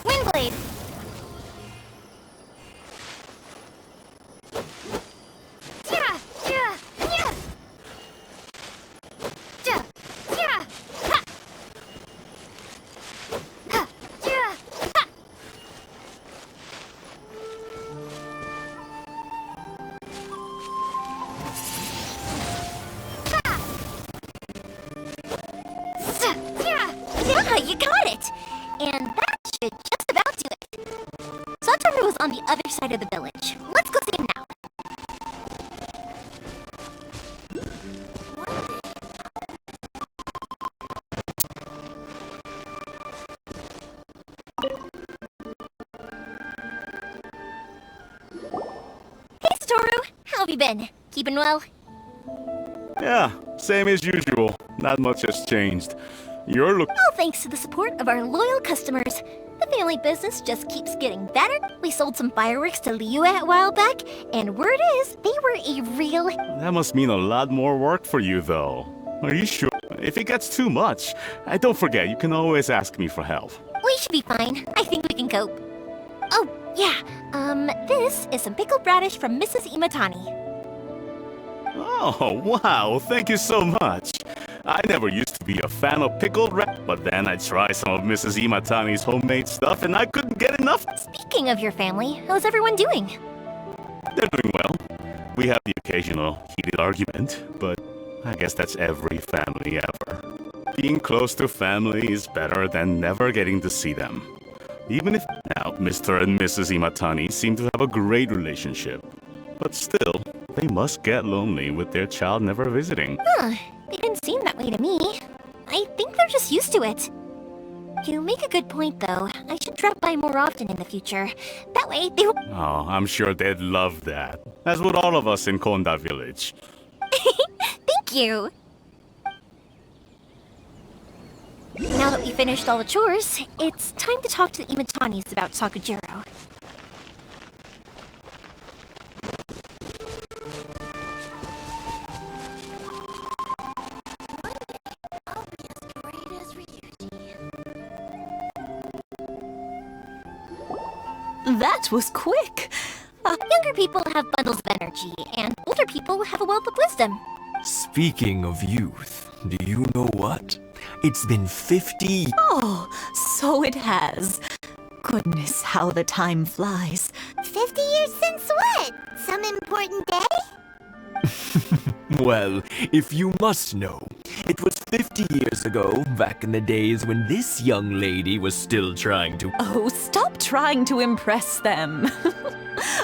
Windblade! Yeah! Yeah! Yeah! Yeah! Yeah! Ha! Ha! Yeah! Ha! Yeah, you got it! And that should just about do it. Satoru was on the other side of the village. Let's go see him now. Hey, Satoru! How have you been? Keeping well? Yeah, same as usual. Not much has changed. You're All thanks to the support of our loyal customers. The family business just keeps getting better. We sold some fireworks to Liu a while back, and word is, they were a real... That must mean a lot more work for you, though. Are you sure? If it gets too much, don't forget, you can always ask me for help. We should be fine. I think we can cope. Oh, yeah. This is some pickled radish from Mrs. Imatani. Oh, wow, thank you so much. I never used to be a fan of pickled rat, but then I tried some of Mrs. Imatani's homemade stuff and I couldn't get enough. Speaking of your family, how's everyone doing? They're doing well. We have the occasional heated argument, but I guess that's every family ever. Being close to family is better than never getting to see them. Even if now Mr. and Mrs. Imatani seem to have a great relationship, but still, they must get lonely with their child never visiting. Huh, they didn't seem that way to me. I think they're just used to it. You make a good point, though. I should drop by more often in the future. That way, they will... Oh, I'm sure they'd love that. As would all of us in Konda Village. Thank you! Now that we finished all the chores, it's time to talk to the Imatanis about Sakujiro. That was quick! Younger people have bundles of energy, and older people have a wealth of wisdom. Speaking of youth, do you know what? It's been 50... Oh, so it has. Goodness, how the time flies. 50 years since what? Some important day? Well, if you must know, it was 50 years ago, back in the days when this young lady was still trying to... Oh, stop trying to impress them.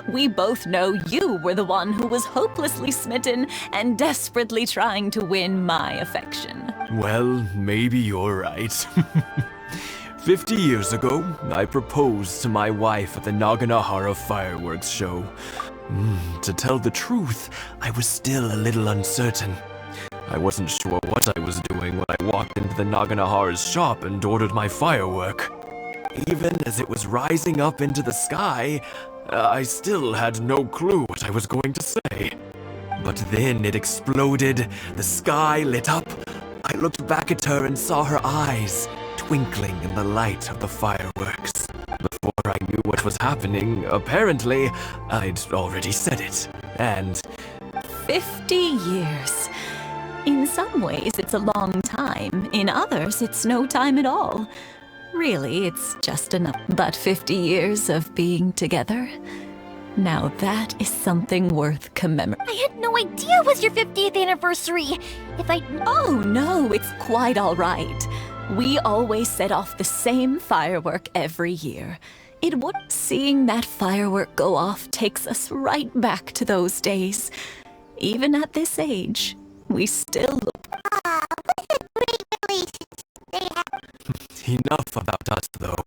We both know you were the one who was hopelessly smitten and desperately trying to win my affection. Well, maybe you're right. 50 years ago, I proposed to my wife at the Naganahara fireworks show. To tell the truth, I was still a little uncertain. I wasn't sure what I was doing when I walked into the Naganahara's shop and ordered my firework. Even as it was rising up into the sky, I still had no clue what I was going to say. But then it exploded, the sky lit up. I looked back at her and saw her eyes twinkling in the light of the fireworks. Before I knew what was happening, apparently, I'd already said it. And 50 years. In some ways, it's a long time. In others, it's no time at all. Really, it's just enough. But 50 years of being together? Now that is something worth commemorating. I had no idea it was your 50th anniversary. If I... Oh no, it's quite all right. We always set off the same firework every year. Seeing that firework go off takes us right back to those days. Even at this age, we still look... Aw, what a great relationship they have. Enough about us, though.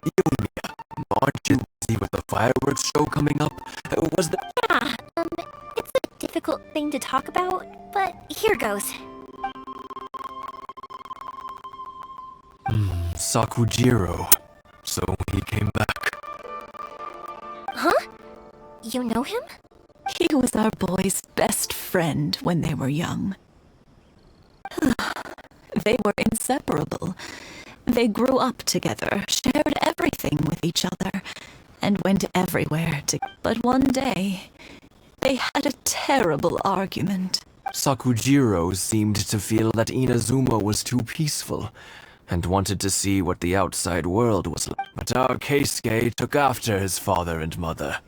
Yoimiya, aren't you busy with the fireworks show coming up? Was the... Yeah, it's a difficult thing to talk about, but here goes. Sakujiro. So he came back. Huh? You know him? He was our boys' best friend when they were young. They were inseparable. They grew up together, shared everything with each other, and went everywhere together. But one day, they had a terrible argument. Sakujiro seemed to feel that Inazuma was too peaceful, and wanted to see what the outside world was like. But our Keisuke took after his father and mother.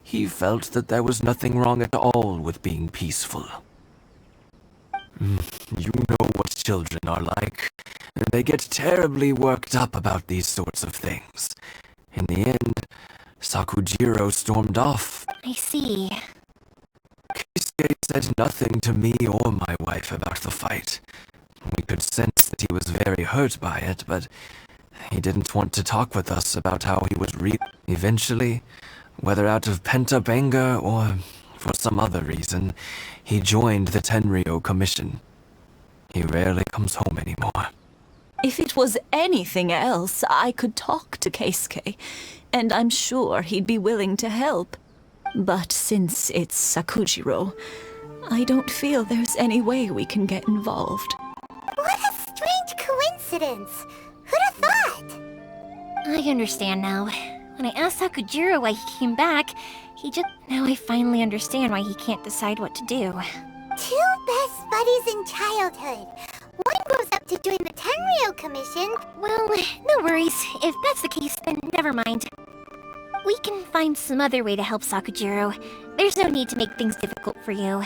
He felt that there was nothing wrong at all with being peaceful. You know what children are like. They get terribly worked up about these sorts of things. In the end, Sakujiro stormed off. I see. Keisuke said nothing to me or my wife about the fight. We could sense that he was very hurt by it, but he didn't want to talk with us about how he was Eventually, whether out of pent-up anger or for some other reason, he joined the Tenryou Commission. He rarely comes home anymore. If it was anything else, I could talk to Keisuke, and I'm sure he'd be willing to help. But since it's Sakujiro, I don't feel there's any way we can get involved. What a strange coincidence! Who'd have thought? I understand now. When I asked Sakujiro why he came back, Now I finally understand why he can't decide what to do. Two best buddies in childhood. One grows up to join the Tenryou Commission. Well, no worries. If that's the case, then never mind. We can find some other way to help Sakujiro. There's no need to make things difficult for you.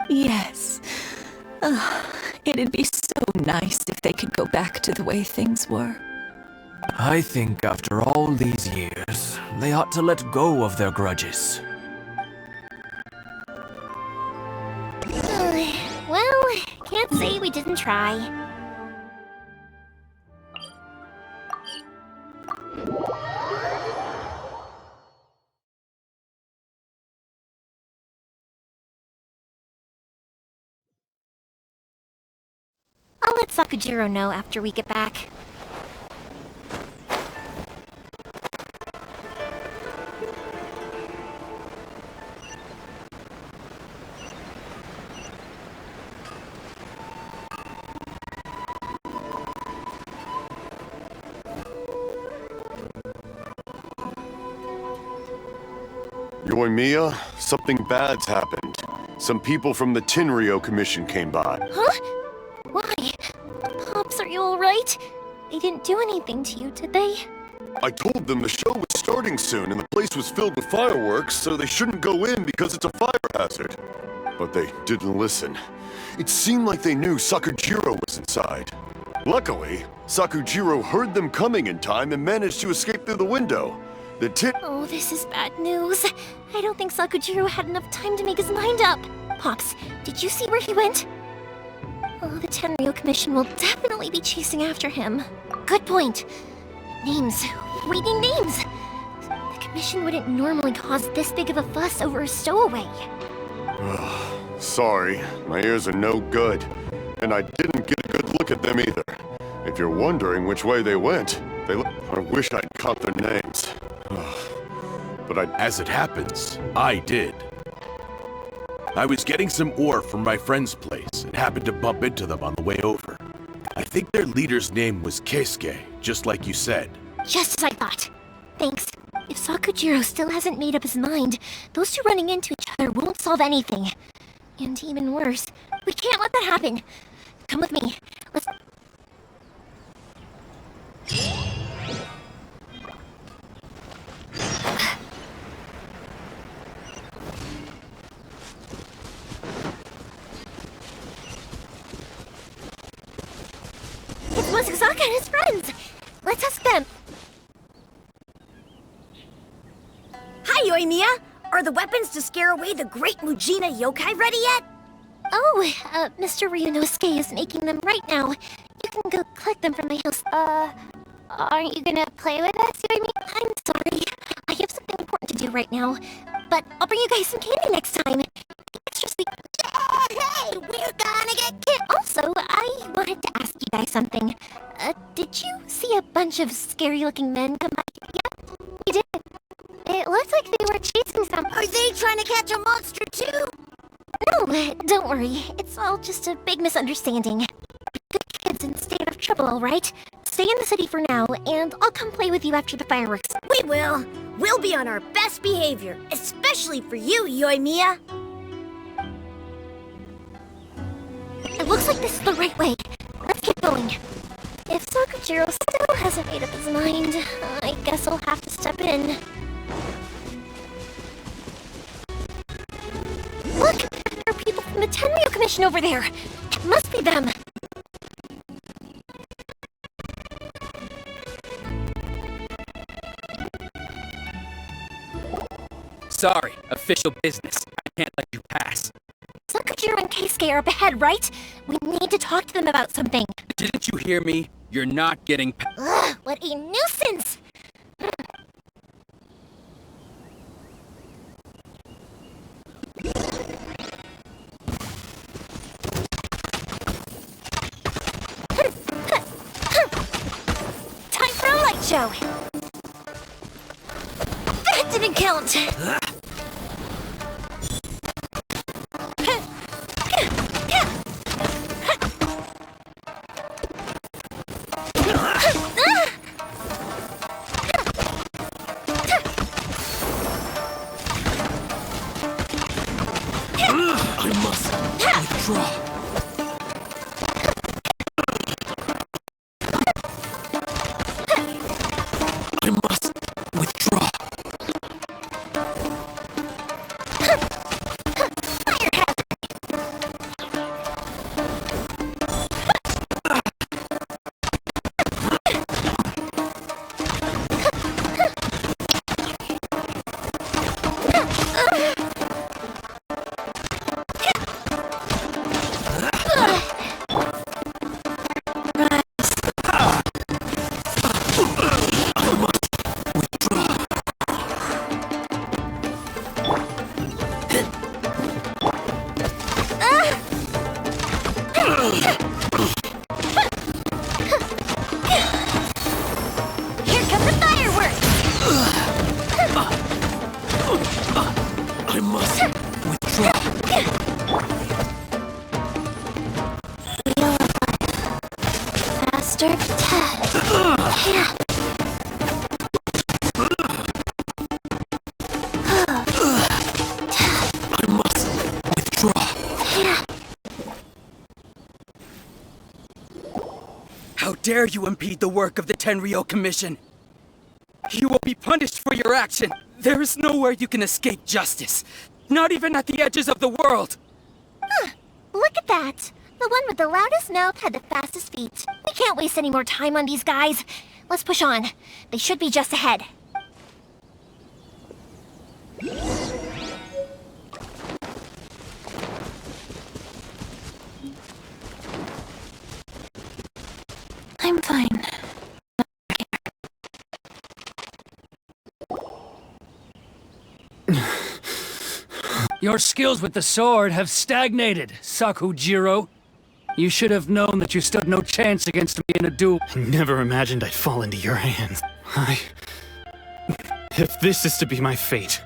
Yes. It'd be so nice if they could go back to the way things were. I think after all these years, they ought to let go of their grudges. Well, can't say we didn't try. I'll let Sakujiro know after we get back. Yoimiya, something bad's happened. Some people from the Tenryou Commission came by. Huh? Why? Pops, are you alright? They didn't do anything to you, did they? I told them the show was starting soon and the place was filled with fireworks, so they shouldn't go in because it's a fire hazard. But they didn't listen. It seemed like they knew Sakujiro was inside. Luckily, Sakujiro heard them coming in time and managed to escape through the window. Oh, this is bad news. I don't think Sakujiro had enough time to make his mind up. Pops, did you see where he went? Oh, the Tenryou Commission will definitely be chasing after him. Good point. Names. We need names. The Commission wouldn't normally cause this big of a fuss over a stowaway. Sorry, my ears are no good. And I didn't get a good look at them either. If you're wondering which way they went, I wish I'd caught their names. As it happens, I did. I was getting some ore from my friend's place and happened to bump into them on the way over. I think their leader's name was Keisuke, just like you said. Just as I thought. Thanks. If Sakujiro still hasn't made up his mind, those two running into each other won't solve anything. And even worse, we can't let that happen. Come with me. Let's... Sokka and his friends. Let's ask them. Hi, Yoimiya! Are the weapons to scare away the great Mujina yokai ready yet? Oh, Mr. Ryunosuke is making them right now. You can go collect them from my house. Aren't you gonna play with us, Yoimiya? I'm sorry. I have something important to do right now. But I'll bring you guys some candy next time. Extra sweet. Hey, we're gonna get killed. Also, I wanted to ask you guys something. Did you see a bunch of scary-looking men come by? Yeah, we did. It looked like they were chasing some. Are they trying to catch a monster too? No, don't worry. It's all just a big misunderstanding. Be good kids and stay out of trouble, alright? Stay in the city for now, and I'll come play with you after the fireworks. We will. We'll be on our best behavior, especially for you, Yoimiya. It looks like this is the right way. Let's get going. If Sakujiro still hasn't made up his mind, I guess I'll have to step in. Look! There are people from the Tenryu Commission over there! It must be them! Sorry, official business. I can't let you pass. Sakujiro and Keisuke are up ahead, right? We need to talk to them about something. Didn't you hear me? You're not getting Ugh, what a nuisance! Time for a light show! That didn't count! How dare you impede the work of the Tenryu Commission? You will be punished for your action. There is nowhere you can escape justice. Not even at the edges of the world. Huh, look at that. The one with the loudest mouth had the fastest feet. We can't waste any more time on these guys. Let's push on. They should be just ahead. I'm fine. Your skills with the sword have stagnated, Sakujiro. You should have known that you stood no chance against me in a duel. I never imagined I'd fall into your hands. If this is to be my fate,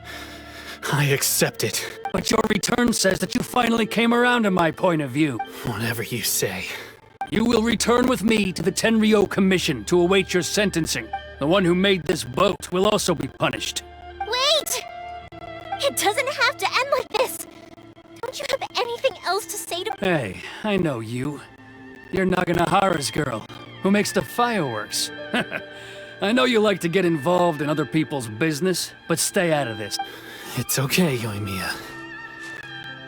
I accept it. But your return says that you finally came around to my point of view. Whatever you say. You will return with me to the Tenryu Commission to await your sentencing. The one who made this boat will also be punished. Wait! It doesn't have to end like this! Don't you have anything else to say to me? Hey, I know you. You're Naganohara's girl, who makes the fireworks. I know you like to get involved in other people's business, but stay out of this. It's okay, Yoimiya.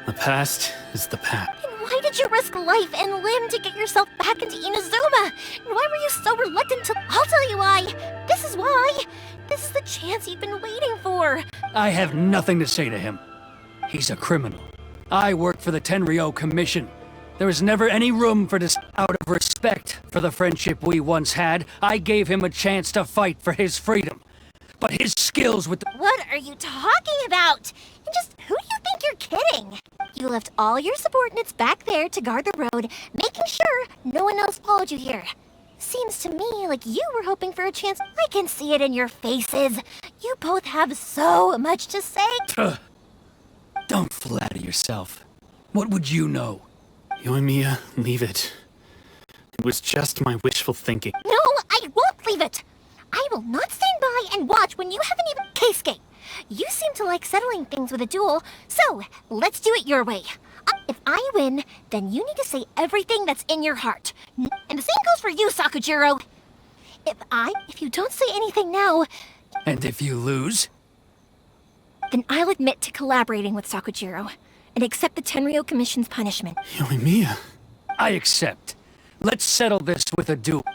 The past is the past. In Why did you risk life and limb to get yourself back into Inazuma? And why were you so reluctant to— I'll tell you why! This is why! This is the chance you've been waiting for! I have nothing to say to him. He's a criminal. I work for the Tenryou Commission. There was never any room for this. Out of respect for the friendship we once had, I gave him a chance to fight for his freedom. But his skills with the— What are you talking about? And just who do you think you're kidding? You left all your subordinates back there to guard the road, making sure no one else followed you here. Seems to me like you were hoping for a chance. I can see it in your faces. You both have so much to say. Don't flatter yourself. What would you know? Yoimiya, leave it. It was just my wishful thinking. No, I won't leave it. I will not stand by and watch when you haven't even— Keisuke, you seem to like settling things with a duel, so let's do it your way. If I win, then you need to say everything that's in your heart. And the same goes for you, Sakujiro. If you don't say anything now— And if you lose? Then I'll admit to collaborating with Sakujiro and accept the Tenryou Commission's punishment. Yoimiya. I accept. Let's settle this with a duel.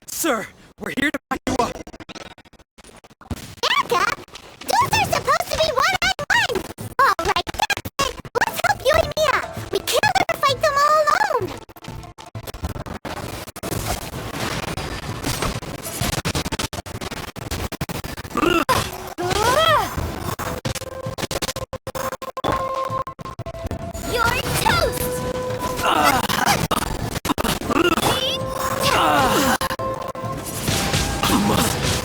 Sir, we're here to back you up. Back up? Those are supposed to be one-on-one! Alright, that's it! Let's help Yoimiya! We can't let her fight them all alone! You're toast!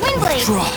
Windblade! Draw.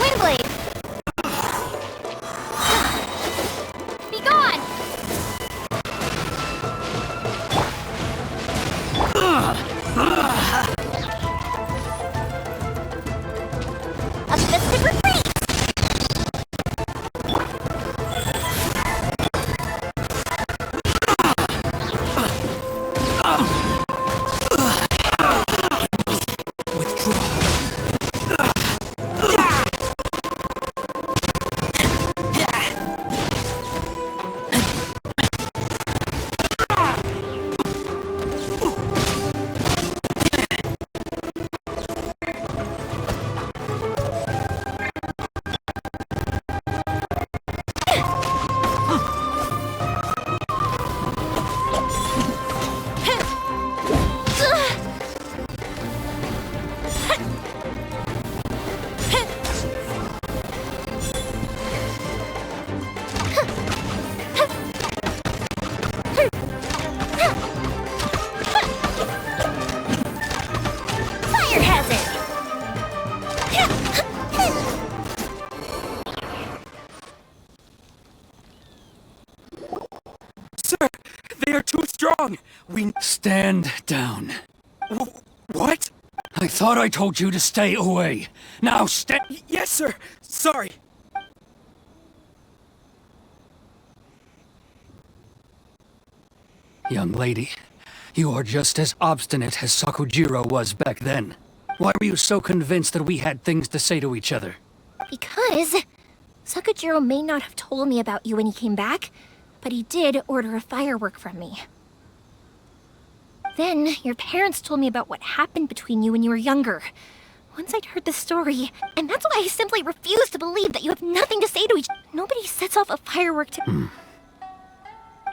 Windblade! Be gone! A festive retreat! They are too strong! We— Stand down. What? I thought I told you to stay away. Now stand— Yes, sir! Sorry! Young lady, you are just as obstinate as Sakujiro was back then. Why were you so convinced that we had things to say to each other? Because Sakujiro may not have told me about you when he came back, but he did order a firework from me. Then, your parents told me about what happened between you when you were younger. once I'd heard the story, and that's why I simply refuse to believe that you have nothing to say to each. Nobody sets off a firework to.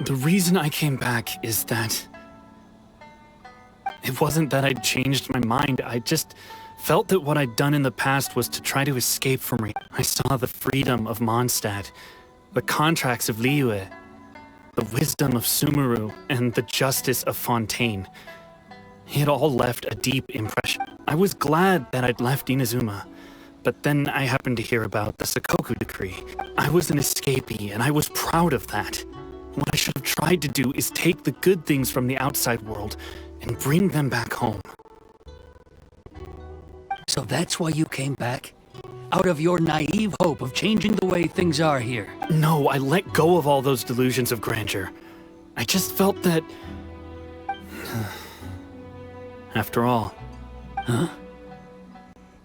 The reason I came back is that it wasn't that I'd changed my mind. I just felt that what I'd done in the past was to try to escape from reality. I saw the freedom of Mondstadt, the contracts of Liyue, the wisdom of Sumeru, and the justice of Fontaine. It all left a deep impression. I was glad that I'd left Inazuma, but then I happened to hear about the Sakoku decree. I was an escapee, and I was proud of that. What I should have tried to do is take the good things from the outside world and bring them back home. So that's why you came back? Out of your naive hope of changing the way things are here? No, I let go of all those delusions of grandeur. I just felt that... After all... Huh?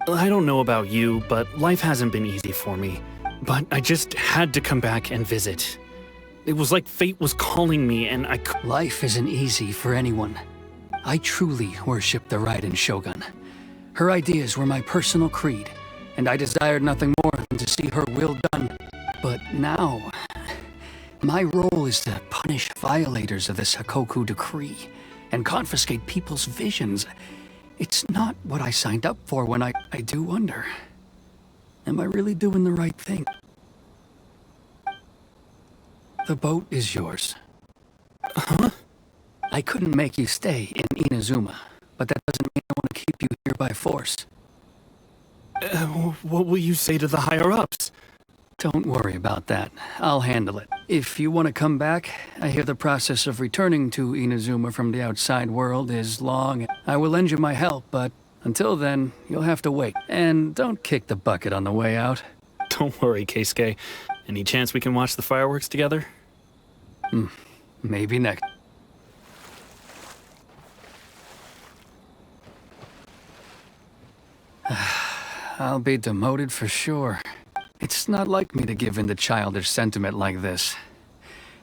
I don't know about you, but life hasn't been easy for me. But I just had to come back and visit. It was like fate was calling me, and I could... Life isn't easy for anyone. I truly worship the Raiden Shogun. Her ideas were my personal creed, and I desired nothing more than to see her will done. But now, my role is to punish violators of the Sakoku decree and confiscate people's visions. It's not what I signed up for when I do wonder. Am I really doing the right thing? The boat is yours. Huh? I couldn't make you stay in Inazuma, but that doesn't mean I want to keep you here by force. What will you say to the higher-ups? Don't worry about that. I'll handle it. If you want to come back, I hear the process of returning to Inazuma from the outside world is long. I will lend you my help, but until then, you'll have to wait. And don't kick the bucket on the way out. Don't worry, Keisuke. Any chance we can watch the fireworks together? Maybe next. I'll be demoted for sure. It's not like me to give in to childish sentiment like this.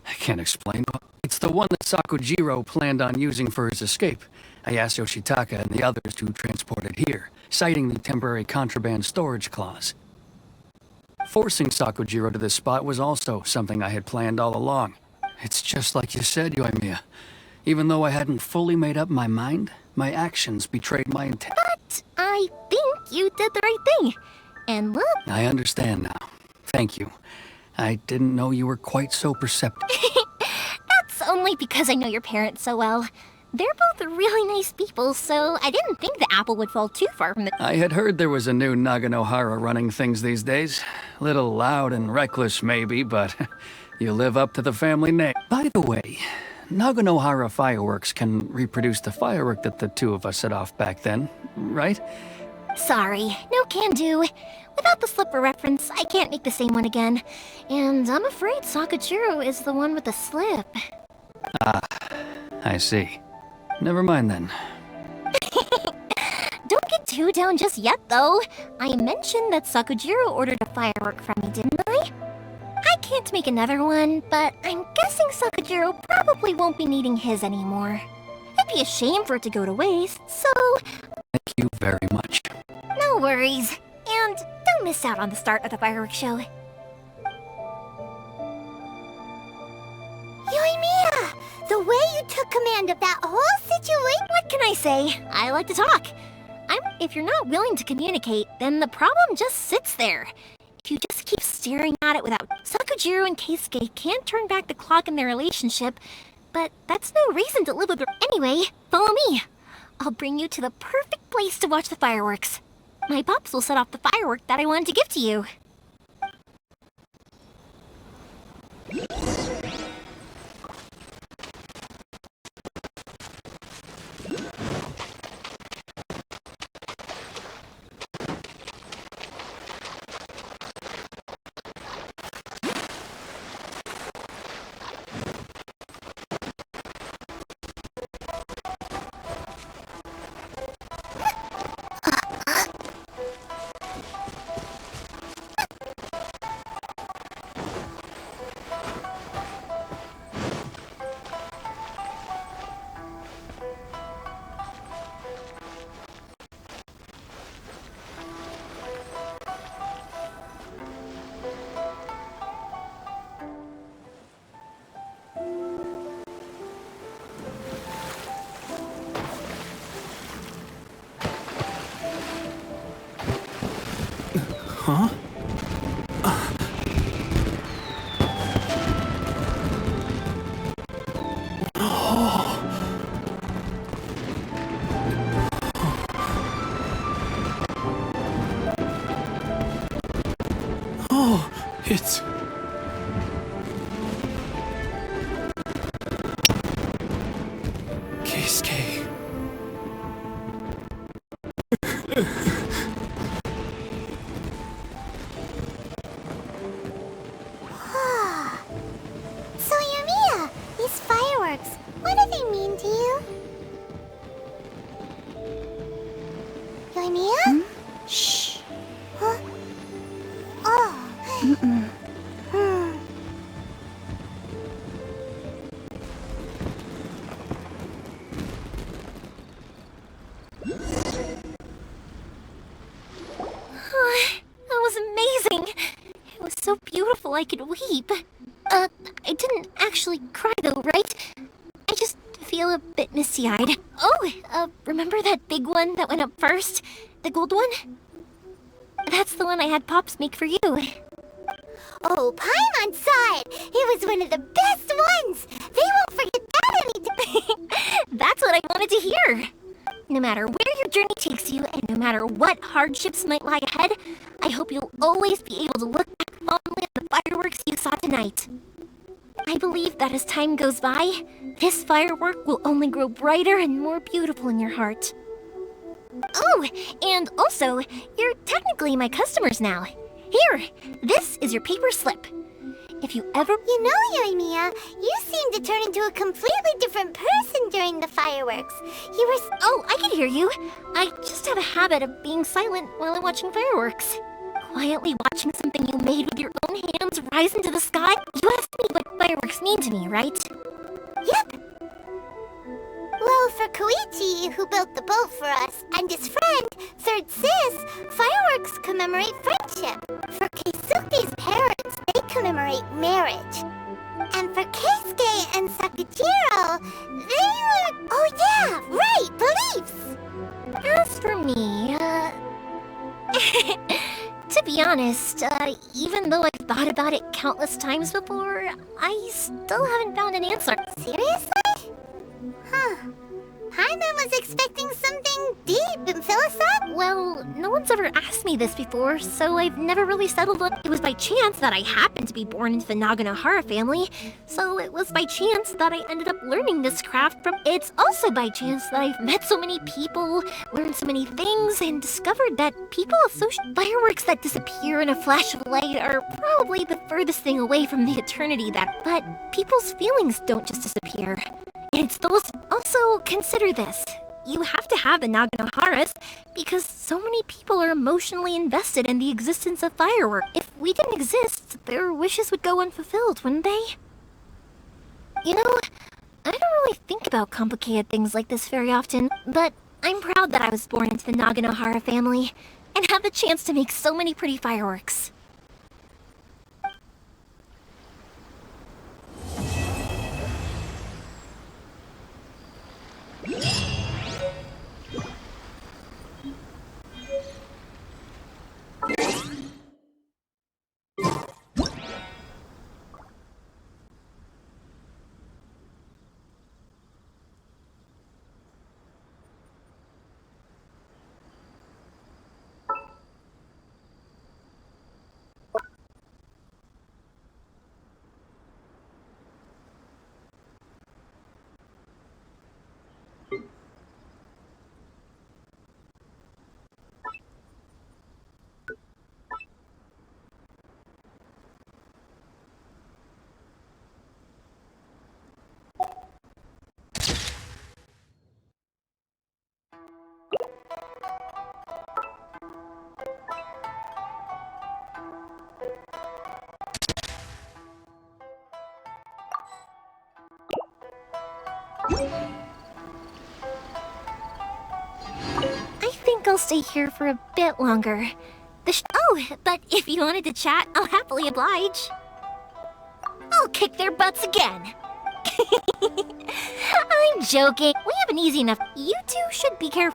I can't explain. It's the one that Sakujiro planned on using for his escape. I asked Yoshitaka and the others to transport it here, citing the temporary contraband storage clause. Forcing Sakujiro to this spot was also something I had planned all along. It's just like you said, Yoimiya. Even though I hadn't fully made up my mind, my actions betrayed my intent. But I think you did the right thing. And look... I understand now. Thank you. I didn't know you were quite so perceptive. That's only because I know your parents so well. They're both really nice people, so I didn't think the apple would fall too far from the... I had heard there was a new Naganohara running things these days. Little loud and reckless, maybe, but you live up to the family name. By the way, Naganohara fireworks can reproduce the firework that the two of us set off back then, right? Sorry, no can do. Without the slipper reference, I can't make the same one again. And I'm afraid Sakujiro is the one with the slip. Ah, I see. Never mind then. Don't get too down just yet, though. I mentioned that Sakujiro ordered a firework from me, didn't I? I can't make another one, but I'm guessing Sakujiro probably won't be needing his anymore. It'd be a shame for it to go to waste, so... Thank you very much. No worries. And don't miss out on the start of the fireworks show. Yoimiya! The way you took command of that whole situation... What can I say? I like to talk. If you're not willing to communicate, then the problem just sits there. If you just keep staring at it without... Sakujiro and Keisuke can't turn back the clock in their relationship, but that's no reason to live with her. Anyway, follow me. I'll bring you to the perfect place to watch the fireworks. My pops will set off the firework that I wanted to give to you. It's... Keisuke. So, Yoimiya, these fireworks, what do they mean to you? Yoimiya? Shh. Huh? Oh. Hmm. That was amazing! It was so beautiful I could weep. I didn't actually cry though, right? I just feel a bit misty-eyed. Oh, remember that big one that went up first? The gold one? That's the one I had Pops make for you. Oh, Paimon saw it! It was one of the best ones! They won't forget that any day! That's what I wanted to hear! No matter where your journey takes you, and no matter what hardships might lie ahead, I hope you'll always be able to look back fondly at the fireworks you saw tonight. I believe that as time goes by, this firework will only grow brighter and more beautiful in your heart. Oh, and also, you're technically my customers now. Here, this is your paper slip. If you ever... You know, Yoimiya, you seemed to turn into a completely different person during the fireworks. You were... Oh, I can hear you. I just have a habit of being silent while I'm watching fireworks. Quietly watching something you made with your own hands rise into the sky. You asked me what fireworks mean to me, right? Yep. Well, for Koichi, who built the boat for us, and his friend, Third Sis, fireworks commemorate friendship. For Keisuke's parents, they commemorate marriage. And for Keisuke and Sakujiro, they were... Oh yeah, right, beliefs! As for me, to be honest, even though I've thought about it countless times before, I still haven't found an answer. Seriously? Huh. Paimon was expecting something deep and philosophical. Well, no one's ever asked me this before, so I've never really settled on it. It was by chance that I happened to be born into the Naganohara family, so it was by chance that I ended up learning this craft from... It's also by chance that I've met so many people, learned so many things, and discovered that people associate fireworks that disappear in a flash of light are probably the furthest thing away from the eternity that... But people's feelings don't just disappear. It's those... Also, consider this. You have to have the Naganoharas because so many people are emotionally invested in the existence of fireworks. If we didn't exist, their wishes would go unfulfilled, wouldn't they? You know, I don't really think about complicated things like this very often, but I'm proud that I was born into the Naganohara family and have the chance to make so many pretty fireworks. I think I'll stay here for a bit longer. Oh, but if you wanted to chat, I'll happily oblige. I'll kick their butts again. I'm joking. We have an easy enough. You two should be careful.